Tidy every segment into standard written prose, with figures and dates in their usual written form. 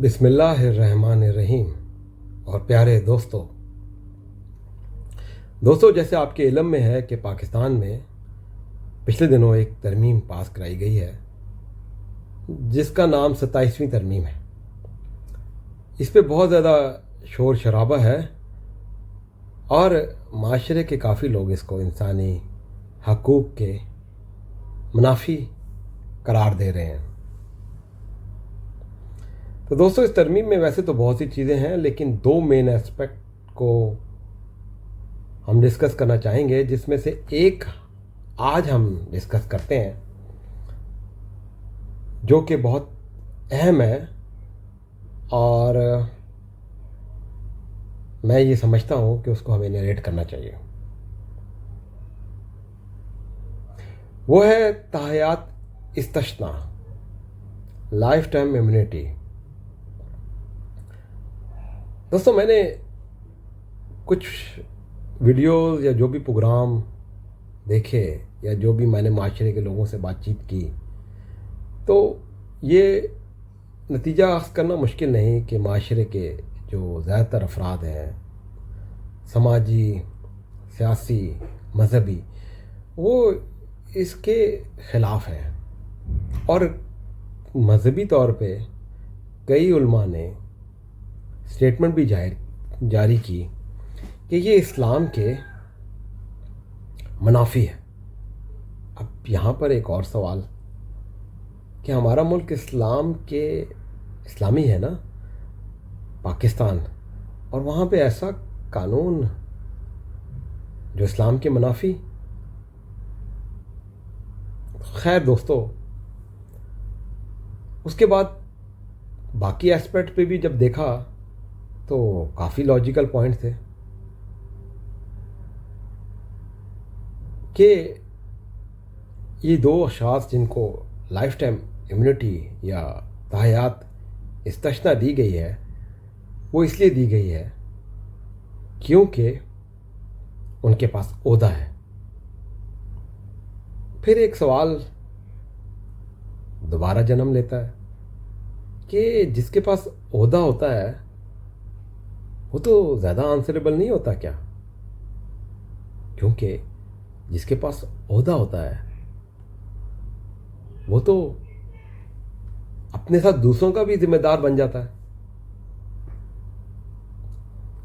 बिस्मिल्लाहिर्रहमानिर्रहीम। और प्यारे दोस्तों, जैसे आपके इल्म में है कि पाकिस्तान में पिछले दिनों एक तरमीम पास कराई गई है जिसका नाम 27वीं तरमीम है। इस पे बहुत ज़्यादा शोर शराबा है और माशरे के काफ़ी लोग इसको इंसानी हकूक़ के मुनाफी करार दे रहे हैं। तो दोस्तों, इस तरमीम में वैसे तो बहुत सी चीज़ें हैं, लेकिन दो मेन एस्पेक्ट को हम डिस्कस करना चाहेंगे, जिसमें से एक आज हम डिस्कस करते हैं जो कि बहुत अहम है और मैं ये समझता हूँ कि उसको हमें नरेट करना चाहिए। वो है ताहयात इस्तश्ना, लाइफ टाइम इम्यूनिटी। दोस्तों, मैंने कुछ वीडियोस या जो भी प्रोग्राम देखे या जो भी मैंने माशरे के लोगों से बातचीत की, तो ये नतीजा अख्ज़ करना मुश्किल नहीं कि माशरे के जो ज़्यादातर अफराद हैं, समाजी, सियासी, मज़हबी, वो इसके ख़िलाफ़ हैं। और मज़हबी तौर पे कई उलमा ने स्टेटमेंट भी जारी की कि ये इस्लाम के मुनाफी है। अब यहाँ पर एक और सवाल कि हमारा मुल्क इस्लामी है ना, पाकिस्तान, और वहाँ पे ऐसा कानून जो इस्लाम के मुनाफी। खैर दोस्तों, उसके बाद बाकी एस्पेक्ट पे भी जब देखा तो काफ़ी लॉजिकल पॉइंट थे कि ये दो अशख़ास जिनको लाइफ टाइम इम्यूनिटी या ताहयात इस्तश्ना दी गई है, वो इसलिए दी गई है क्योंकि उनके पास ओहदा है। फिर एक सवाल दोबारा जन्म लेता है कि जिसके पास ओहदा होता है वो तो ज़्यादा आंसरेबल नहीं होता क्या? क्योंकि जिसके पास ओहदा होता है वो तो अपने साथ दूसरों का भी जिम्मेदार बन जाता है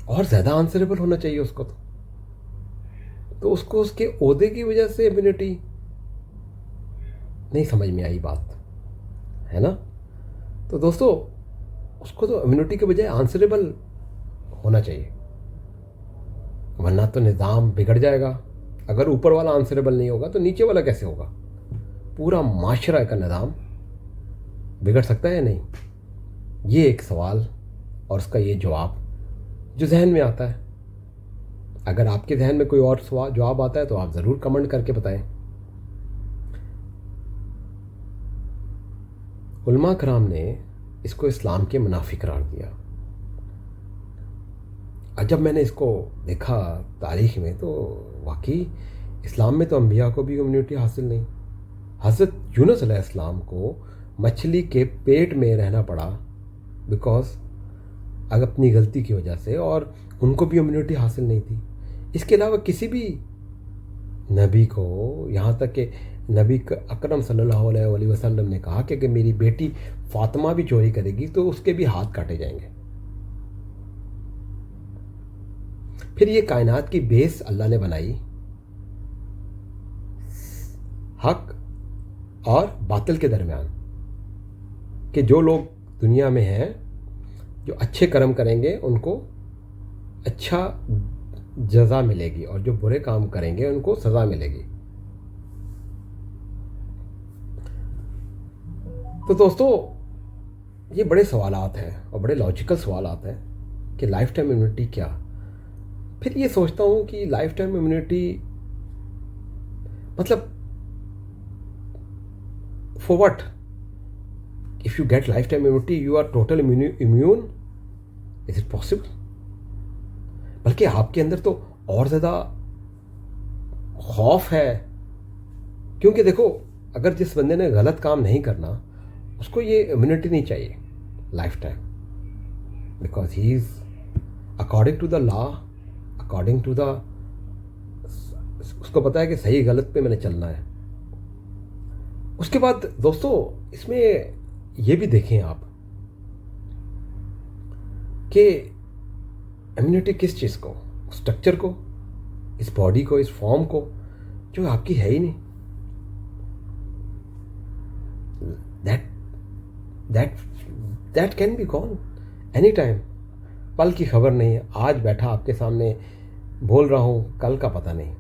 और ज़्यादा आंसरेबल होना चाहिए उसको। तो उसको उसके ओहदे की वजह से इम्यूनिटी नहीं समझ में आई बात, है ना? तो दोस्तों, उसको तो इम्यूनिटी के बजाय आंसरेबल होना चाहिए, वरना तो निज़ाम बिगड़ जाएगा। अगर ऊपर वाला आंसरेबल नहीं होगा तो नीचे वाला कैसे होगा? पूरा माशरा का निज़ाम बिगड़ सकता है या नहीं? ये एक सवाल और उसका ये जवाब जो जहन में आता है। अगर आपके जहन में कोई और सवाल जवाब आता है तो आप ज़रूर कमेंट करके बताएं। उलमा कराम ने इसको इस्लाम के मुनाफी करार दिया। जब मैंने इसको देखा तारीख़ में तो वाकई इस्लाम में तो अंबिया को भी इम्यूनिटी हासिल नहीं। हज़रत यूनुस अलैहिस्सलाम को मछली के पेट में रहना पड़ा बिकॉज़ अपनी गलती की वजह से, और उनको भी इम्यूनिटी हासिल नहीं थी। इसके अलावा किसी भी नबी को, यहाँ तक कि नबी अकरम सल्लल्लाहु अलैहि वसल्लम ने कहा कि अगर मेरी बेटी फातिमा भी चोरी करेगी तो उसके भी हाथ काटे जाएंगे। फिर ये कायनात की बेस अल्लाह ने बनाई हक और बातिल के दरमियान, कि जो लोग दुनिया में हैं, जो अच्छे कर्म करेंगे उनको अच्छा जज़ा मिलेगी और जो बुरे काम करेंगे उनको सज़ा मिलेगी। तो दोस्तों, ये बड़े सवालात हैं और बड़े लॉजिकल सवालात हैं कि लाइफ टाइम इम्यूनिटी क्या। फिर ये सोचता हूँ कि लाइफ टाइम इम्यूनिटी मतलब for what? If you get lifetime immunity you are total immune? Is it possible? बल्कि आपके अंदर तो और ज़्यादा खौफ है, क्योंकि देखो, अगर जिस बंदे ने गलत काम नहीं करना उसको ये इम्यूनिटी नहीं चाहिए lifetime. Because he is according to the law, according to the, उसको पता है कि सही गलत पे मैंने चलना है। उसके बाद दोस्तों इसमें ये भी देखें आप कि इम्यूनिटी किस चीज़ को, स्ट्रक्चर को, इस बॉडी को, इस फॉर्म को जो आपकी है ही नहीं, that can be gone any time. पल की खबर नहीं है, आज बैठा आपके सामने बोल रहा हूँ, कल का पता नहीं।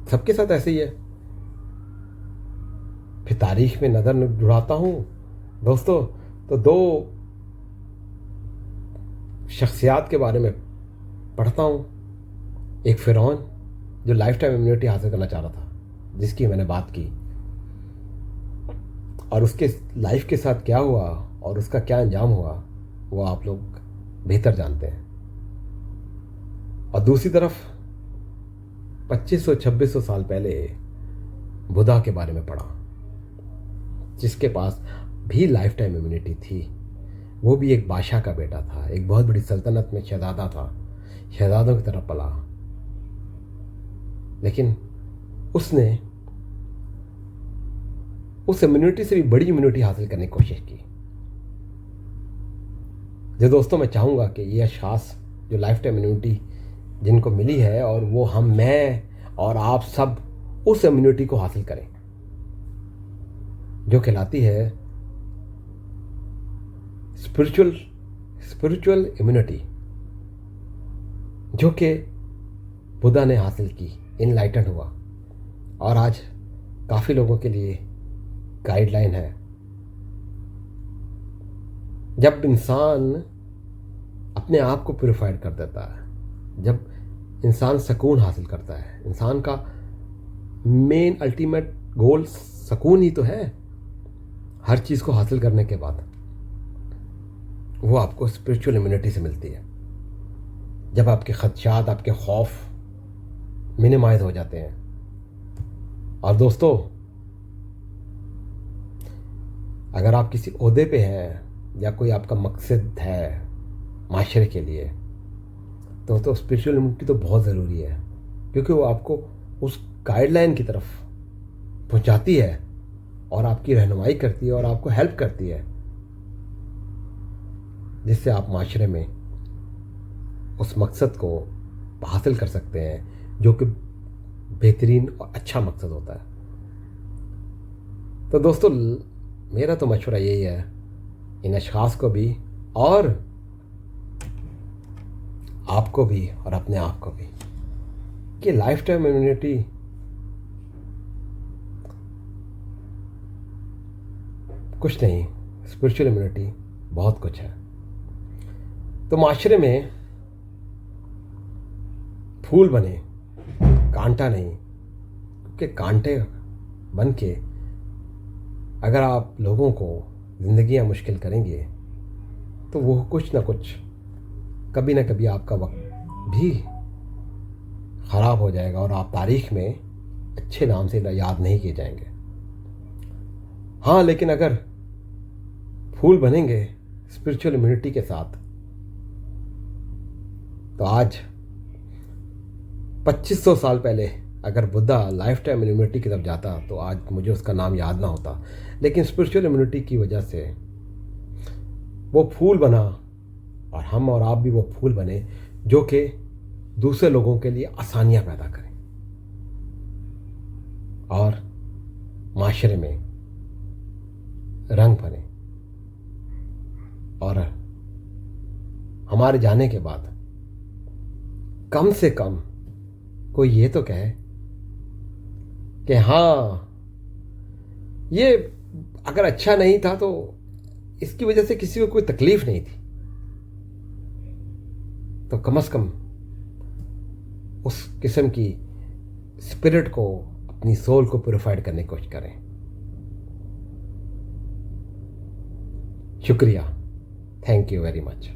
सबके साथ ऐसे ही है। फिर तारीख में नज़र जुड़ाता हूँ दोस्तों, तो दो शख्सियात के बारे में पढ़ता हूँ। एक फ़िरौन जो लाइफ टाइम इम्यूनिटी हासिल करना चाह रहा था, जिसकी मैंने बात की, और उसके लाइफ के साथ क्या हुआ और उसका क्या अंजाम हुआ वो आप लोग बेहतर जानते हैं। और दूसरी तरफ 2500-2600 साल पहले बुद्धा के बारे में पढ़ा, जिसके पास भी लाइफ टाइम इम्यूनिटी थी। वो भी एक बादशाह का बेटा था, एक बहुत बड़ी सल्तनत में शहजादा था, शहजादों की तरफ पला, लेकिन उसने उस इम्यूनिटी से भी बड़ी इम्यूनिटी हासिल करने की कोशिश की। जो दोस्तों मैं चाहूँगा कि ये अशख़ास जो लाइफ टाइम इम्यूनिटी जिनको मिली है, और वो मैं और आप सब उस इम्यूनिटी को हासिल करें जो कहलाती है स्पिरिचुअल इम्यूनिटी, जो कि बुद्धा ने हासिल की, इनलाइटन हुआ, और आज काफ़ी लोगों के लिए गाइडलाइन है। जब इंसान अपने आप को प्यूरिफाइड कर देता है, जब इंसान सुकून हासिल करता है, इंसान का मेन अल्टीमेट गोल सुकून ही तो है। हर चीज़ को हासिल करने के बाद वो आपको स्पिरिचुअल इम्यूनिटी से मिलती है। जब आपके खदशात, आपके खौफ मिनिमाइज हो जाते हैं। और दोस्तों अगर आप किसी ओहदे पे हैं या कोई आपका मकसद है माशरे के लिए, तो स्पिरिचुअल इम्यूनिटी तो बहुत ज़रूरी है, क्योंकि वो आपको उस गाइडलाइन की तरफ पहुंचाती है और आपकी रहनुमाई करती है और आपको हेल्प करती है, जिससे आप माशरे में उस मकसद को हासिल कर सकते हैं जो कि बेहतरीन और अच्छा मकसद होता है। तो दोस्तों मेरा तो मशवरा यही है इन अशख़ास को भी और आपको भी और अपने आप को भी, कि लाइफ टाइम इम्यूनिटी कुछ नहीं, स्पिरिचुअल इम्यूनिटी बहुत कुछ है। तो माशरे में फूल बने, कांटा नहीं, क्योंकि कांटे बन के अगर आप लोगों को ज़िंदगियां मुश्किल करेंगे तो वो कुछ ना कुछ, कभी ना कभी आपका वक्त भी ख़राब हो जाएगा और आप तारीख़ में अच्छे नाम से याद नहीं किए जाएंगे। हाँ, लेकिन अगर फूल बनेंगे स्पिरिचुअल इम्यूनिटी के साथ, तो आज 2500 साल पहले अगर बुद्धा लाइफ टाइम इम्यूनिटी की तरफ जाता तो आज मुझे उसका नाम याद ना होता, लेकिन स्पिरिचुअल इम्यूनिटी की वजह से वो फूल बना और हम और आप भी वो फूल बने जो कि दूसरे लोगों के लिए आसानियां पैदा करें और माशरे में रंग बने। और हमारे जाने के बाद कम से कम कोई ये तो कहे कि हाँ, ये अगर अच्छा नहीं था तो इसकी वजह से किसी को कोई तकलीफ नहीं थी, तो कम से कम उस किस्म की स्पिरिट को, अपनी सोल को प्यूरिफाइड करने की कोशिश करें। शुक्रिया, थैंक यू वेरी मच।